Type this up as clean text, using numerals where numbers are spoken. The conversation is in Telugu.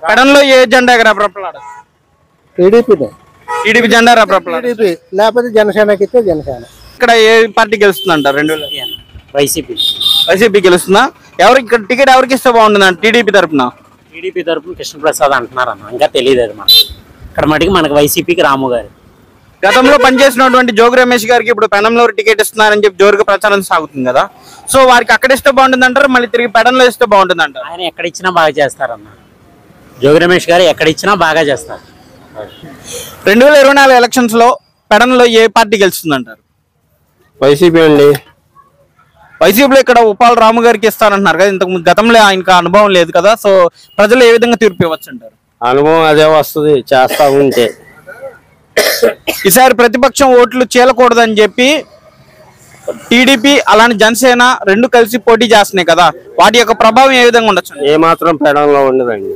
పెడన్లో ఏ జెండా ఎగరప్రపలాడు? టీడీపీ జెండా ఎగరప్రపలాడు. లేకపోతే జనసేనకి ఇస్తే జనసేన. ఇక్కడ ఏ పార్టీ గెలుస్తుంది అంటారు? 2000 వైసీపీ గెలుస్తుందా? ఎవరికి ఇక్కడ టికెట్ ఎవరికి ఇస్తే బాగుంటుంది? టీడీపీ తరఫున కృష్ణప్రసాద్ అంటున్నారు అన్న, ఇంకా తెలియదు అది మనకి. ఇక్కడ మటుకు మనకి వైసీపీకి రాము గారు. గతంలో పనిచేసినటువంటి జోగి రమేష్ గారికి ఇప్పుడు పెనంలో టికెట్ ఇస్తున్నారని చెప్పి జోరుగా ప్రచారం సాగుతుంది కదా. సో వారికి అక్కడ ఇస్తే బాగుంటుంది అంటారు, మళ్ళీ తిరిగి పెడంలో ఇస్తే బాగుంటుంది అంటారు? ఆయన ఎక్కడ ఇచ్చినా బాగా చేస్తారన్న. జోగి రమేష్ గారు ఎక్కడ ఇచ్చినా బాగా చేస్తారు. 2024 ఎలక్షన్స్ లో పెడంలో ఏ పార్టీ గెలుస్తుంది అంటారు? వైసీపీ అండి. వైసీపీలో ఇక్కడ ఉపాల రాము గారికి ఇస్తారంటున్నారు కదా, ఇంతకు గతంలో ఆయనకు అనుభవం లేదు కదా. సో ప్రజలు ఏ విధంగా తీర్పు ఇవ్వచ్చు అంటారు? అనుభవం అదే వస్తుంది చేస్తా ఉంటే. ఈసారి ప్రతిపక్షం ఓట్లు చీలకూడదని చెప్పి టీడీపీ అలానే జనసేన రెండు కలిసి పోటీ చేస్తున్నాయి కదా, వాటి యొక్క ప్రభావం ఏ విధంగా ఉండొచ్చు? ఏ మాత్రం పెడంలో ఉండదండి.